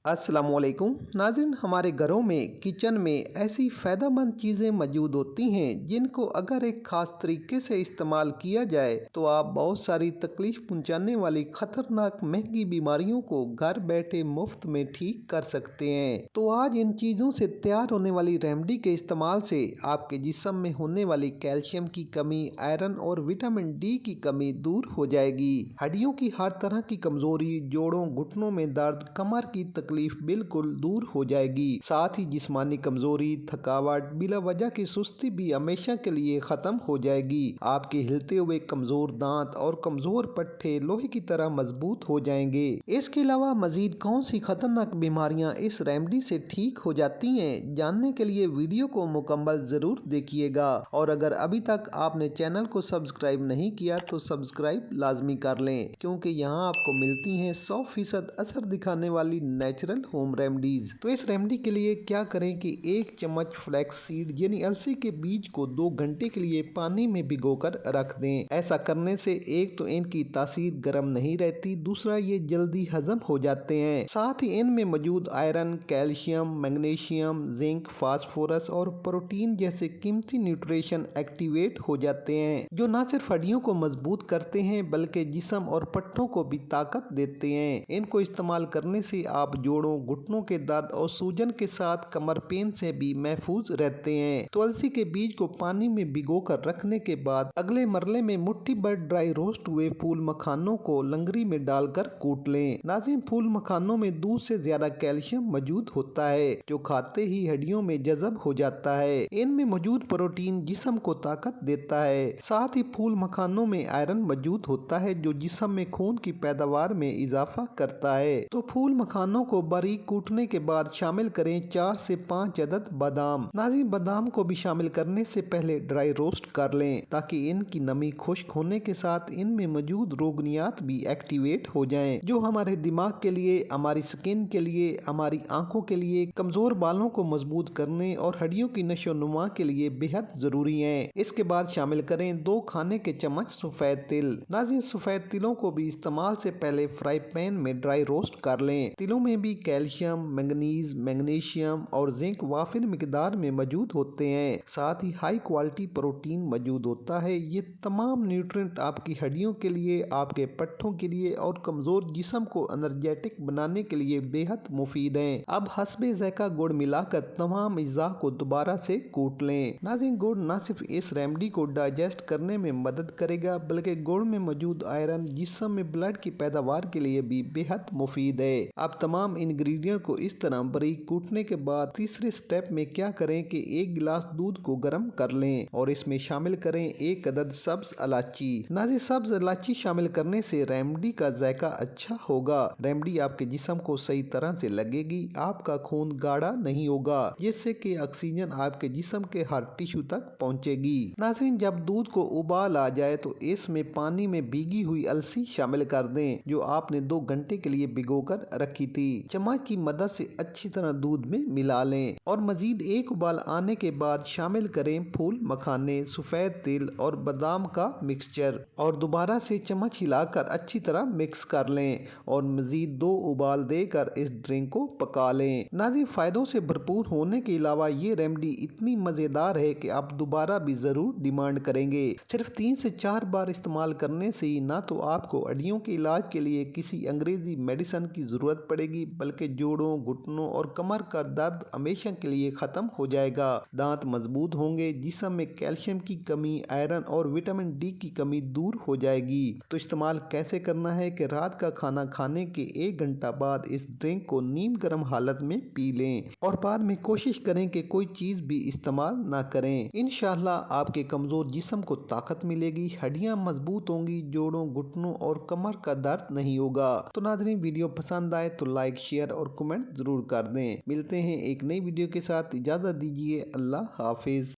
अस्सलाम वालेकुम नाज़रीन, हमारे घरों में किचन में ऐसी फ़ायदेमंद चीज़ें मौजूद होती हैं जिनको अगर एक ख़ास तरीके से इस्तेमाल किया जाए तो आप बहुत सारी तकलीफ़ पहुंचाने वाली ख़तरनाक महंगी बीमारियों को घर बैठे मुफ्त में ठीक कर सकते हैं। तो आज इन चीज़ों से तैयार होने वाली रेमेडी के इस्तेमाल से आपके जिस्म में होने वाली कैल्शियम की कमी, आयरन और विटामिन डी की कमी दूर हो जाएगी। हड्डियों की हर तरह की कमज़ोरी, जोड़ों घुटनों में दर्द, कमर की तकलीफ बिल्कुल दूर हो जाएगी। साथ ही जिस्मानी कमजोरी, थकावट, बिला वजह की सुस्ती भी हमेशा के लिए खत्म हो जाएगी। आपके हिलते हुए कमजोर दांत और कमजोर पट्टे लोहे की तरह मजबूत हो जाएंगे। इसके अलावा मजीद कौन सी खतरनाक बीमारियां इस रेमेडी से ठीक हो जाती हैं, जानने के लिए वीडियो को मुकम्मल जरूर देखिएगा। और अगर अभी तक आपने चैनल को सब्सक्राइब नहीं किया तो सब्सक्राइब लाजमी कर लें, क्योंकि यहाँ आपको मिलती हैं 100% असर दिखाने वाली नेचुरल होम रेमेडीज। तो इस रेमेडी के लिए क्या करें कि 1 चम्मच फ्लैक्स सीड यानी अलसी के बीज को 2 घंटे के लिए पानी में भिगोकर रख दें। ऐसा करने से एक तो इनकी तासीर गर्म नहीं रहती, दूसरा ये जल्दी हजम हो जाते हैं। साथ ही इनमें मौजूद iron, calcium, magnesium, zinc, phosphorus और प्रोटीन जैसे कीमती न्यूट्रिशन एक्टिवेट हो जाते हैं, जो न सिर्फ हड्डियों को मजबूत करते हैं बल्कि जिस्म और पट्टों को भी ताकत देते हैं। इनको इस्तेमाल करने से आप जोड़ों, घुटनों के दर्द और सूजन के साथ कमर पेन से भी महफूज रहते हैं। तो अलसी के बीज को पानी में भिगो कर रखने के बाद अगले मरले में मुट्ठी भर ड्राई रोस्ट हुए फूल मखानों को लंगरी में डालकर कूट लें। नाज़रीन, फूल मखानों में दूध से ज्यादा कैल्शियम मौजूद होता है, जो खाते ही हड्डियों में जज़ब हो जाता है। इनमें मौजूद प्रोटीन जिस्म को ताकत देता है। साथ ही फूल मखानों में आयरन मौजूद होता है, जो जिस्म में खून की पैदावार में इजाफा करता है। तो फूल मखानों को बारीक कूटने के बाद शामिल करें 4 से 5 अदद बादाम। नाज़रीन, बादाम को भी शामिल करने से पहले ड्राई रोस्ट कर लें, ताकि इनकी नमी खुश्क होने के साथ इनमें मौजूद रोगनियात भी एक्टिवेट हो जाएं, जो हमारे दिमाग के लिए, हमारी स्किन के लिए, हमारी आंखों के लिए, कमजोर बालों को मजबूत करने और हड्डियों की नशोनुमा के लिए बेहद जरूरी है। इसके बाद शामिल करें 2 खाने के चम्मच सफेद तिल। नाज़रीन, सफेद तिलों को भी इस्तेमाल से पहले फ्राई पैन में ड्राई रोस्ट कर लें। तिलों में भी कैल्शियम, मैंगनीज, मैग्नीशियम और जिंक वाफिर मिकदार में मौजूद होते हैं। साथ ही हाई क्वालिटी प्रोटीन मौजूद होता है। ये तमाम न्यूट्रिएंट आपकी हड्डियों के लिए, आपके पट्टों के लिए और कमजोर जिस्म को एनर्जेटिक बनाने के लिए बेहद मुफीद हैं। अब हस्बे ज़ायका गुड़ मिलाकर तमाम अज्जा को दोबारा से कूट लें। नाज़रीन, गुड़ न सिर्फ इस रेमेडी को डाइजेस्ट करने में मदद करेगा, बल्कि गुड़ में मौजूद आयरन जिस्म में ब्लड की पैदावार के लिए भी बेहद मुफीद है। अब तमाम इंग्रेडिएंट को इस तरह बारीक कूटने के बाद तीसरे स्टेप में क्या करें कि 1 गिलास दूध को गर्म कर लें और इसमें शामिल करें 1 अदद सब्ज इलायची। नाज़रीन, सब्ज इलायची शामिल करने से रेमेडी का जायका अच्छा होगा। रेमेडी आपके जिस्म को सही तरह से लगेगी, आपका खून गाढ़ा नहीं होगा, जिससे कि ऑक्सीजन आपके जिस्म के हर टिश्यू तक पहुंचेगी। नाज़रीन, जब दूध को उबाल आ जाए तो इसमें पानी में भीगी हुई अलसी शामिल कर दें, जो आपने 2 घंटे के लिए भिगोकर रखी थी। चम्मच की मदद से अच्छी तरह दूध में मिला लें और मजीद 1 उबाल आने के बाद शामिल करें फूल मखाने, सफेद तिल और बादाम का मिक्सचर और दोबारा से चम्मच हिलाकर अच्छी तरह मिक्स कर लें और मजीद 2 उबाल देकर इस ड्रिंक को पका लें। नाज़रीन, फायदों से भरपूर होने के अलावा ये रेमेडी इतनी मजेदार है कि आप दोबारा भी जरूर डिमांड करेंगे। सिर्फ 3 से 4 बार इस्तेमाल करने से ना तो आपको हड्डियों के इलाज के लिए किसी अंग्रेजी मेडिसिन की जरूरत पड़ेगी, बल्कि जोड़ों, घुटनों और कमर का दर्द हमेशा के लिए खत्म हो जाएगा। दांत मजबूत होंगे, जिस्म में कैल्शियम की कमी, आयरन और विटामिन डी की कमी दूर हो जाएगी। तो इस्तेमाल कैसे करना है कि रात का खाना खाने के 1 घंटा बाद इस ड्रिंक को नीम गर्म हालत में पी लें और बाद में कोशिश करें कि कोई चीज भी इस्तेमाल ना करें। इंशाल्लाह आपके कमजोर जिस्म को ताकत मिलेगी, हड्डियां मजबूत होंगी, जोड़ों, घुटनों और कमर का दर्द नहीं होगा। तो नाज़रीन, वीडियो पसंद आए तो लाइक, शेयर और कमेंट जरूर कर दें। मिलते हैं एक नई वीडियो के साथ, इजाजत दीजिए। अल्लाह हाफिज।